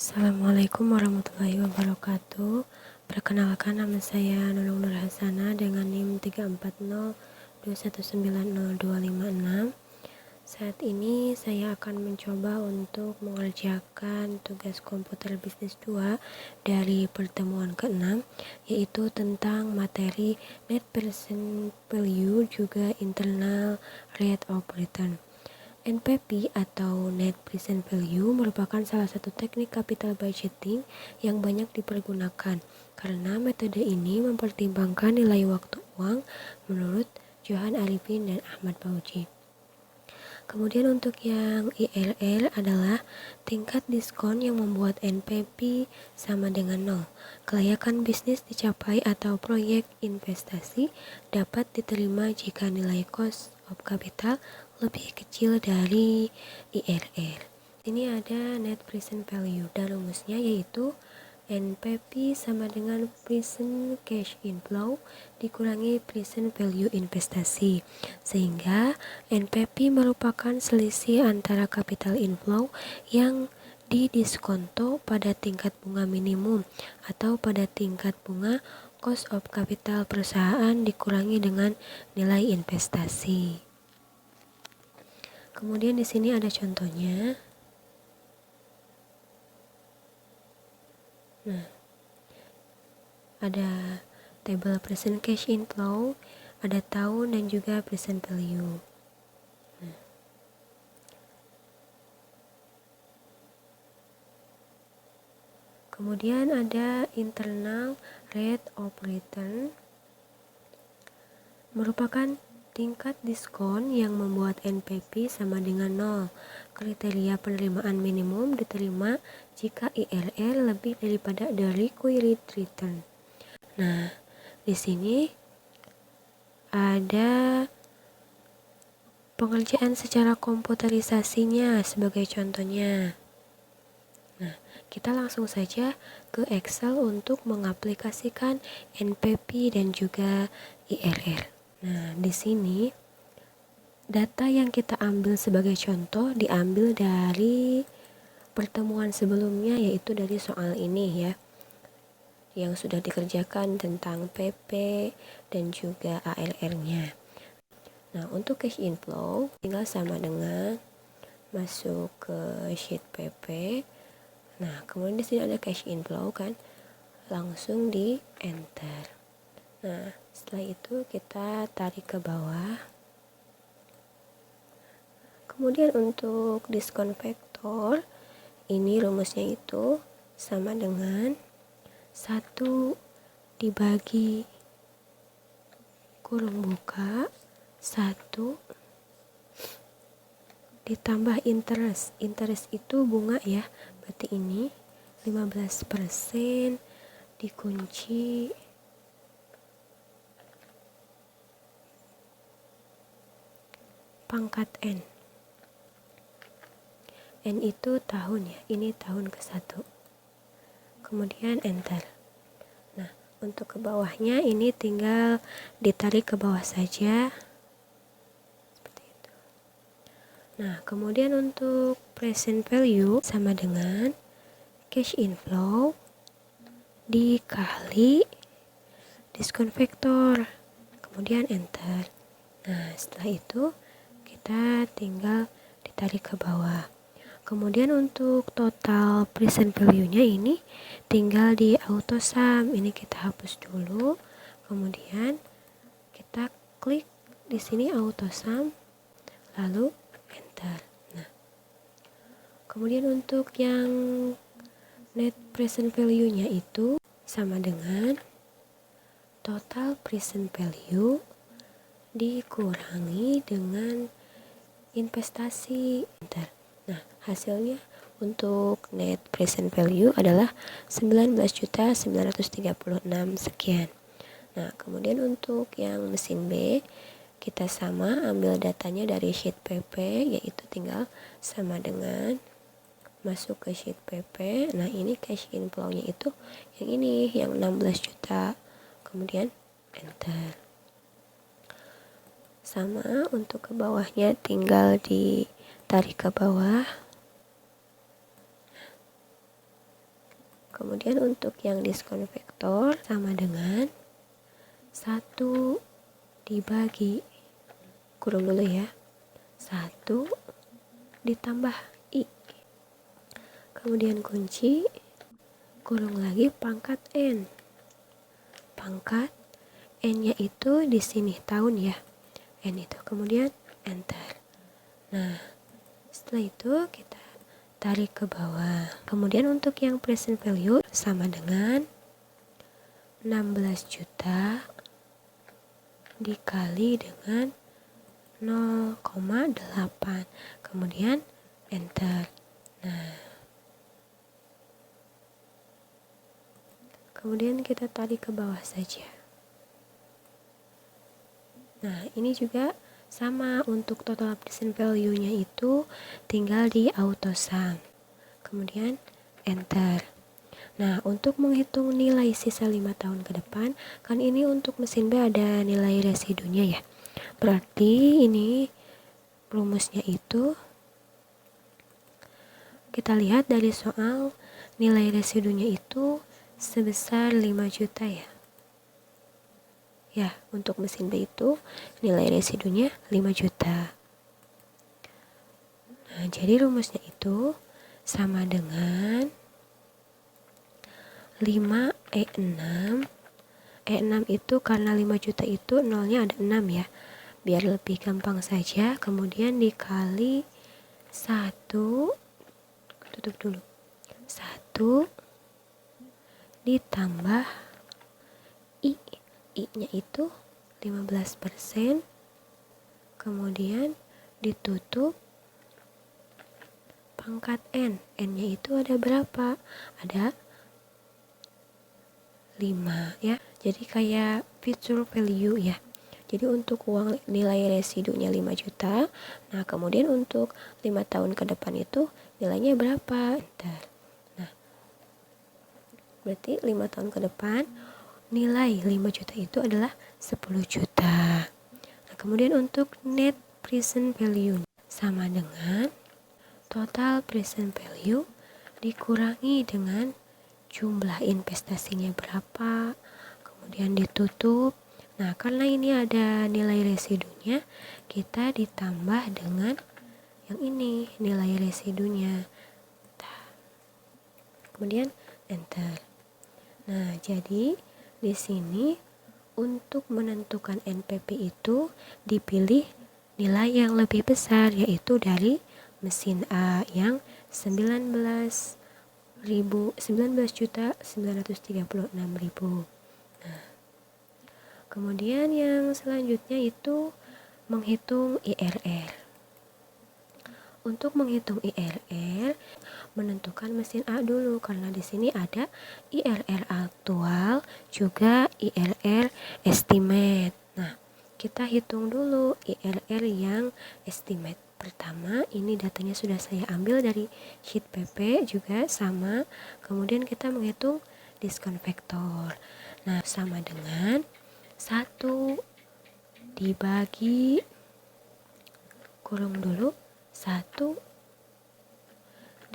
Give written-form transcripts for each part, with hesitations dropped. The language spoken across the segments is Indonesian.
Assalamualaikum warahmatullahi wabarakatuh. Perkenalkan, nama saya Nunung Nur Hasana dengan NIM 34021902556. Saat ini saya akan mencoba untuk mengerjakan tugas komputer bisnis 2 dari pertemuan ke-6, yaitu tentang materi net present value juga internal rate of return. NPV atau Net Present Value merupakan salah satu teknik capital budgeting yang banyak dipergunakan karena metode ini mempertimbangkan nilai waktu uang menurut Johan Arifin dan Ahmad Fauzi. Kemudian untuk yang IRR adalah tingkat diskon yang membuat NPV sama dengan 0. Kelayakan bisnis dicapai atau proyek investasi dapat diterima jika nilai cost of capital lebih kecil dari IRR. Ini ada net present value dan rumusnya yaitu NPV sama dengan present cash inflow dikurangi present value investasi, sehingga NPV merupakan selisih antara capital inflow yang didiskonto pada tingkat bunga minimum atau pada tingkat bunga cost of capital perusahaan dikurangi dengan nilai investasi. Kemudian di sini ada contohnya. Nah, ada table present cash inflow, ada tahun dan juga present value. Nah, kemudian ada internal rate of return, merupakan tingkat diskon yang membuat NPV sama dengan 0. Kriteria penerimaan minimum diterima jika IRR lebih daripada the required return. Nah, di sini ada pengerjaan secara komputerisasinya sebagai contohnya. Nah, kita langsung saja ke Excel untuk mengaplikasikan NPV dan juga IRR. Nah, di sini data yang kita ambil sebagai contoh diambil dari pertemuan sebelumnya, yaitu dari soal ini ya, yang sudah dikerjakan tentang PP dan juga ARR-nya. Nah, untuk cash inflow tinggal sama dengan masuk ke sheet PP. Nah, kemudian di sini ada cash inflow kan, langsung di enter. Nah, setelah itu kita tarik ke bawah. Kemudian untuk diskon vektor, ini rumusnya itu sama dengan 1 dibagi kurung buka 1 ditambah interest. Interest itu bunga ya, berarti ini 15% dikunci pangkat N. N itu tahun ya, ini tahun ke-1. Kemudian enter. Nah, untuk ke bawahnya ini tinggal ditarik ke bawah saja. Seperti itu. Nah, kemudian untuk present value sama dengan cash inflow dikali diskon vektor. Kemudian enter. Nah, setelah itu kita tinggal ditarik ke bawah. Kemudian untuk total present value-nya ini tinggal di auto sum. Ini kita hapus dulu. Kemudian kita klik di sini auto sum, lalu enter. Nah, kemudian untuk yang net present value-nya itu sama dengan total present value dikurangi dengan investasi. Enter. Nah, hasilnya untuk net present value adalah 19.936 sekian. Nah, kemudian untuk yang mesin B, kita sama ambil datanya dari sheet PP, yaitu tinggal sama dengan masuk ke sheet PP. Nah, ini cash inflow-nya itu yang ini, yang 16 juta. Kemudian enter. Sama untuk ke bawahnya tinggal ditarik ke bawah. Kemudian untuk yang diskon vektor sama dengan 1 dibagi, kurung dulu ya, 1 ditambah I. Kemudian kunci, kurung lagi pangkat N. Pangkat N-nya itu di sini tahun ya. N itu, kemudian enter. Nah, setelah itu kita tarik ke bawah. Kemudian untuk yang present value sama dengan 16 juta dikali dengan 0,8. Kemudian enter. Nah, kemudian kita tarik ke bawah saja. Nah, ini juga sama, untuk total present value-nya itu tinggal di auto sum. Kemudian enter. Nah, untuk menghitung nilai sisa 5 tahun ke depan, kan ini untuk mesin B ada nilai residunya ya. Berarti ini rumusnya itu kita lihat dari soal, nilai residunya itu sebesar 5 juta ya. Ya, untuk mesin B itu nilai residunya 5 juta. Nah, jadi rumusnya itu sama dengan 5E6. E6 itu karena 5 juta itu nolnya ada 6 ya. Biar lebih gampang saja, kemudian dikali 1, tutup dulu. 1 ditambah I. I-nya itu 15%, kemudian ditutup pangkat N. N-nya itu ada berapa? Ada 5 ya. Jadi kayak future value ya. Jadi untuk uang nilai residunya 5 juta. Nah, kemudian untuk 5 tahun ke depan itu nilainya berapa? Nah, berarti 5 tahun ke depan nilai 5 juta itu adalah 10 juta. Nah, kemudian untuk net present value sama dengan total present value dikurangi dengan jumlah investasinya berapa, kemudian ditutup. Nah, karena ini ada nilai residunya, kita ditambah dengan yang ini, nilai residunya. Kemudian enter. Nah, jadi di sini untuk menentukan NPV itu dipilih nilai yang lebih besar, yaitu dari mesin A yang 19.936.000. Nah, kemudian yang selanjutnya itu menghitung IRR. Untuk menghitung IRR, menentukan mesin A dulu, karena di sini ada IRR aktual juga IRR estimate. Nah, kita hitung dulu IRR yang estimate. Pertama, ini datanya sudah saya ambil dari sheet PP juga sama. Kemudian kita menghitung diskon vektor. Nah, sama dengan 1 dibagi, kurung dulu, 1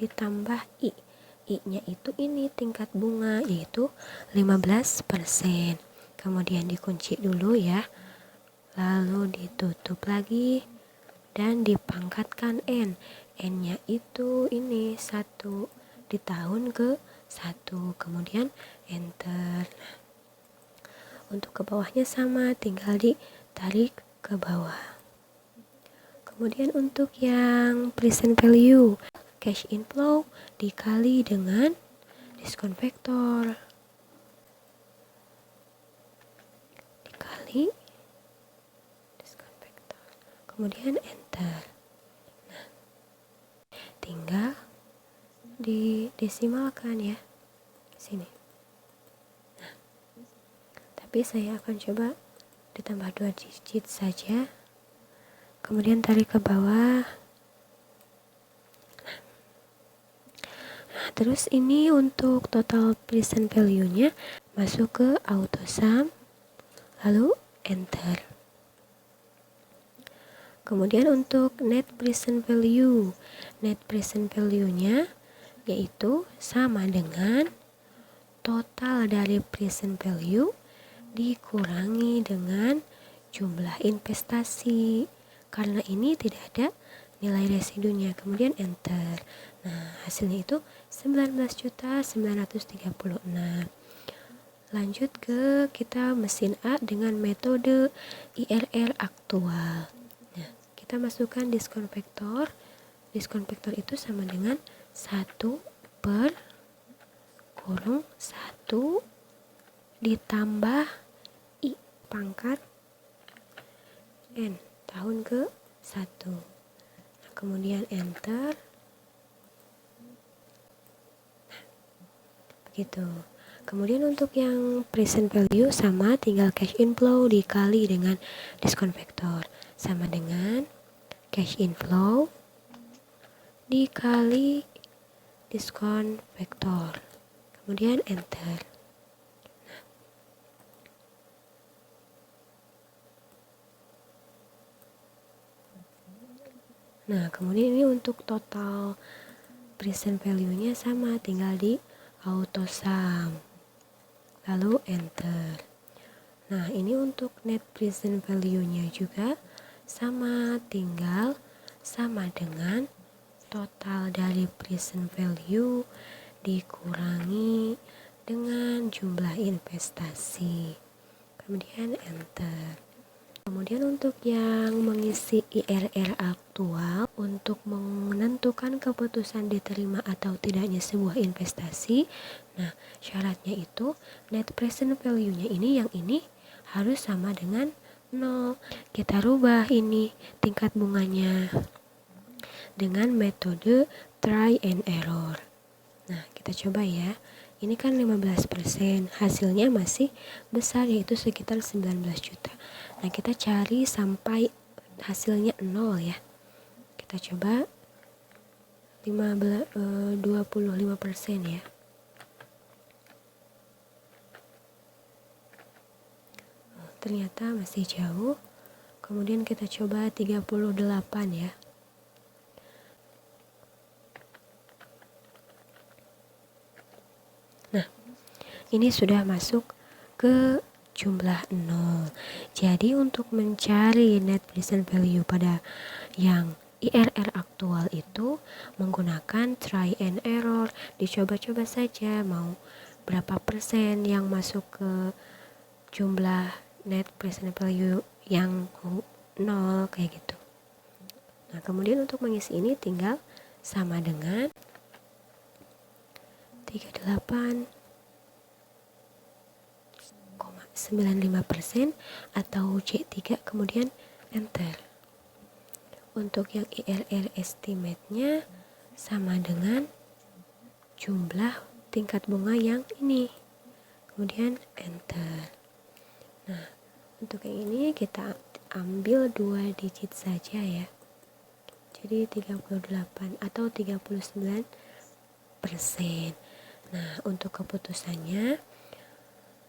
ditambah I. I-nya itu ini tingkat bunga, yaitu 15%. Kemudian dikunci dulu ya. Lalu ditutup lagi dan dipangkatkan N. N-nya itu ini 1 di tahun ke 1. Kemudian enter. Nah, untuk ke bawahnya sama, tinggal ditarik ke bawah. Kemudian untuk yang present value, cash inflow dikali dengan diskon vektor dikali diskon vektor, kemudian enter. Nah, tinggal didesimalkan ya sini. Nah, tapi saya akan coba ditambah 2 digit saja, kemudian tarik ke bawah. Nah, terus ini untuk total present value-nya masuk ke auto sum, lalu enter. Kemudian untuk net present value, net present value-nya yaitu sama dengan total dari present value dikurangi dengan jumlah investasi. Karena ini tidak ada nilai residunya, kemudian enter. Nah, hasilnya itu 19.936. Lanjut ke kita mesin A dengan metode IRR aktual. Nah, kita masukkan diskon vektor. Diskon vektor itu sama dengan 1 per kurung 1 ditambah I pangkat N tahun ke 1. Nah, kemudian enter. Nah, begitu. Kemudian untuk yang present value sama, tinggal cash inflow dikali dengan diskon vektor, sama dengan cash inflow dikali diskon vektor, kemudian enter. Nah, kemudian ini untuk total present value-nya sama, tinggal di auto sum, lalu enter. Nah, ini untuk net present value-nya juga sama, tinggal sama dengan total dari present value dikurangi dengan jumlah investasi, kemudian enter. Kemudian untuk yang mengisi IRR aktual, untuk menentukan keputusan diterima atau tidaknya sebuah investasi, nah syaratnya itu net present value-nya ini, yang ini harus sama dengan 0. Kita rubah ini tingkat bunganya dengan metode try and error. Nah, kita coba ya. Ini kan 15%, hasilnya masih besar, yaitu sekitar 19 juta. Nah, kita cari sampai hasilnya 0 ya. Kita coba 25% ya. Ternyata masih jauh. Kemudian kita coba 38 ya. Nah, ini sudah masuk ke jumlah 0. Jadi untuk mencari net present value pada yang IRR aktual itu menggunakan try and error. Dicoba-coba saja mau berapa persen yang masuk ke jumlah net present value yang 0, kayak gitu. Nah, kemudian untuk mengisi ini tinggal sama dengan 38,95% atau C3, kemudian enter. Untuk yang IRR estimate-nya sama dengan jumlah tingkat bunga yang ini, kemudian enter. Nah, untuk yang ini kita ambil 2 digit saja ya. Jadi 38 atau 39%. Nah, untuk keputusannya,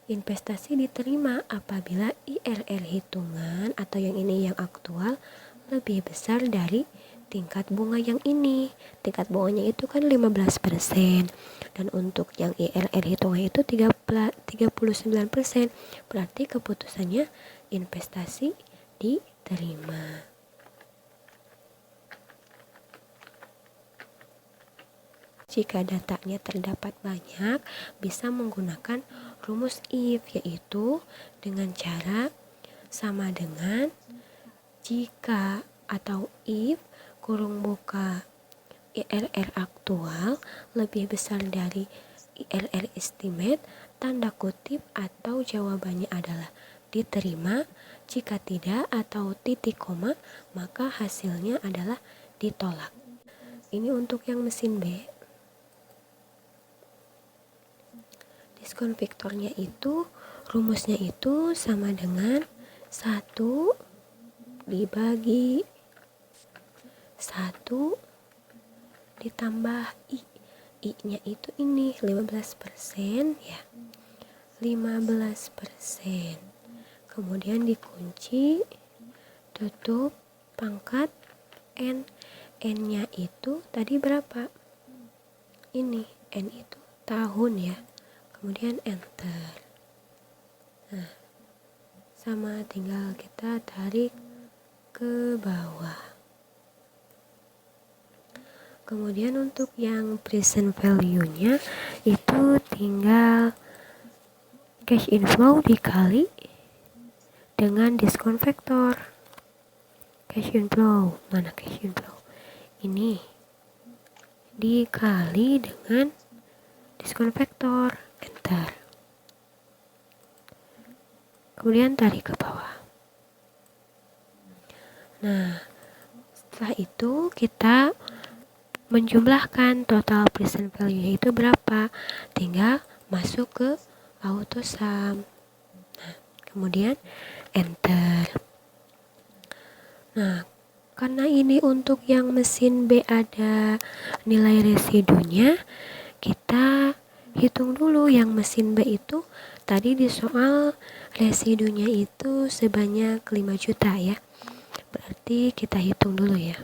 investasi diterima apabila IRR hitungan atau yang ini yang aktual lebih besar dari tingkat bunga yang ini. Tingkat bunganya itu kan 15%. Dan untuk yang IRR hitungan itu 39%. Berarti keputusannya investasi diterima. Jika datanya terdapat banyak, bisa menggunakan rumus if, yaitu dengan cara sama dengan jika atau if kurung buka IRR aktual lebih besar dari IRR estimate, tanda kutip atau jawabannya adalah diterima. Jika tidak atau titik koma, maka hasilnya adalah ditolak. Ini untuk yang mesin B. Diskon vektornya itu, rumusnya itu sama dengan 1 dibagi 1 ditambah I. I-nya itu ini 15% ya. 15%. Kemudian dikunci, tutup pangkat N. N-nya itu tadi berapa? Ini N itu tahun ya. kemudian enter. Nah, sama, tinggal kita tarik ke bawah. Kemudian untuk yang present value-nya itu tinggal cash inflow dikali dengan diskon vektor. Cash inflow, mana cash inflow? Ini dikali dengan diskon vektor, enter. Kemudian tarik ke bawah. Nah, setelah itu kita menjumlahkan total present value itu berapa, tinggal masuk ke auto sum. Nah, kemudian enter. Nah, karena ini untuk yang mesin B ada nilai residunya, kita hitung dulu yang mesin B itu. Tadi di soal residunya itu sebanyak 5 juta ya, berarti kita hitung dulu ya.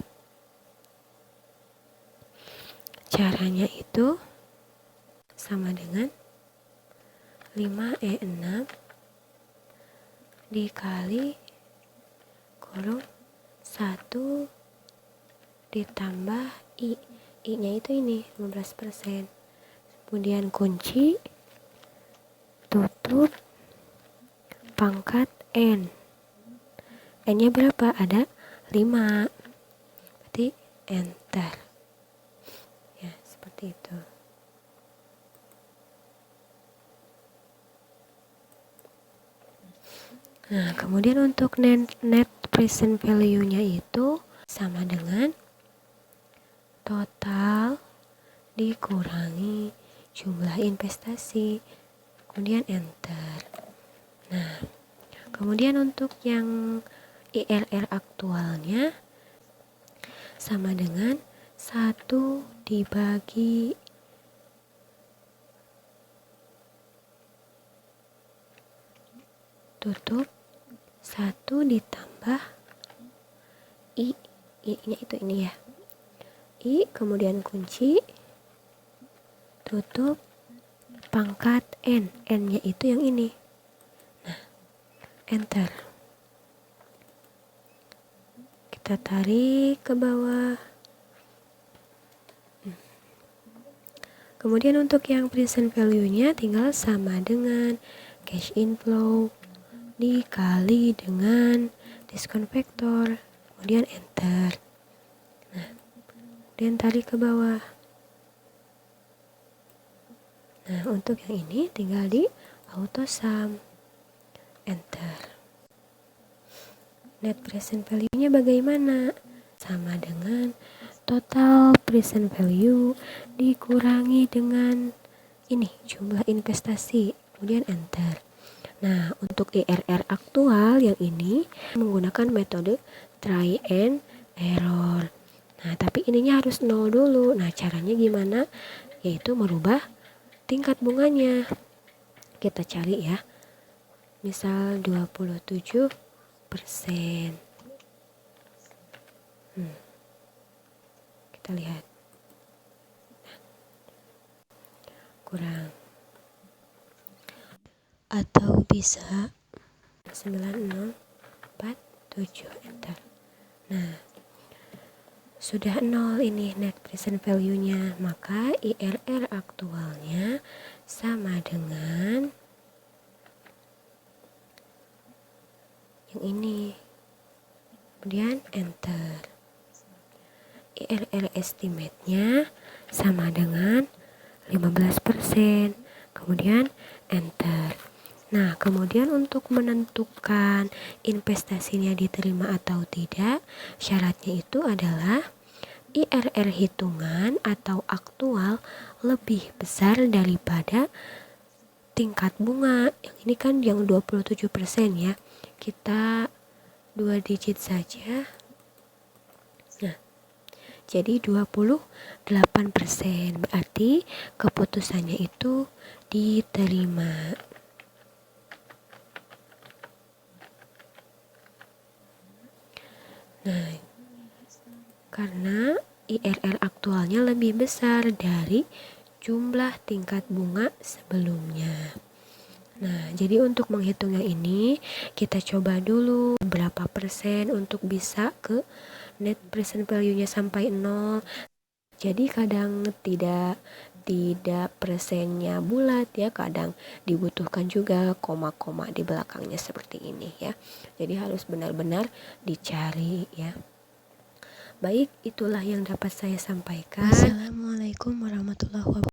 Caranya itu sama dengan 5E6 dikali kurung 1 ditambah I. I-nya itu ini 15%. Kemudian kunci, tutup, pangkat N. N-nya berapa? Ada 5. Berarti enter. Ya, seperti itu. Nah, kemudian untuk net present value-nya itu sama dengan total dikurangi jumlah investasi, kemudian enter. Nah, kemudian untuk yang IRR aktualnya sama dengan 1 dibagi tutup 1 ditambah I. I-nya itu ini ya. I, kemudian kunci, tutup, pangkat N. N-nya itu yang ini. Nah, enter. Kita tarik ke bawah. Kemudian untuk yang present value-nya tinggal sama dengan cash inflow dikali dengan diskon vektor, kemudian enter. Nah, kemudian tarik ke bawah. Nah, untuk yang ini tinggal di auto sum, enter. Net present value-nya bagaimana? Sama dengan total present value dikurangi dengan ini jumlah investasi, kemudian enter. Nah, untuk IRR aktual yang ini menggunakan metode try and error. Nah, tapi ininya harus 0 dulu. Nah, caranya gimana? Yaitu merubah tingkat bunganya. Kita cari ya. Misal 27%. Kita lihat. Kurang. Atau bisa 9047, enter. Nah, sudah 0 ini net present value-nya, maka IRR aktualnya sama dengan yang ini. Kemudian enter. IRR estimate-nya sama dengan 15%. Kemudian enter. Nah, kemudian untuk menentukan investasinya diterima atau tidak, syaratnya itu adalah IRR hitungan atau aktual lebih besar daripada tingkat bunga. Yang ini kan yang 27% ya. Kita 2 digit saja. Nah, jadi 28%. Berarti keputusannya itu diterima. Nah, karena IRR aktualnya lebih besar dari jumlah tingkat bunga sebelumnya. Nah, jadi untuk menghitungnya ini, kita coba dulu berapa persen untuk bisa ke net present value-nya sampai 0. Jadi kadang tidak persennya bulat ya, kadang dibutuhkan juga koma-koma di belakangnya seperti ini ya. Jadi harus benar-benar dicari ya. Baik, itulah yang dapat saya sampaikan. Wassalamualaikum warahmatullahi wabarakatuh.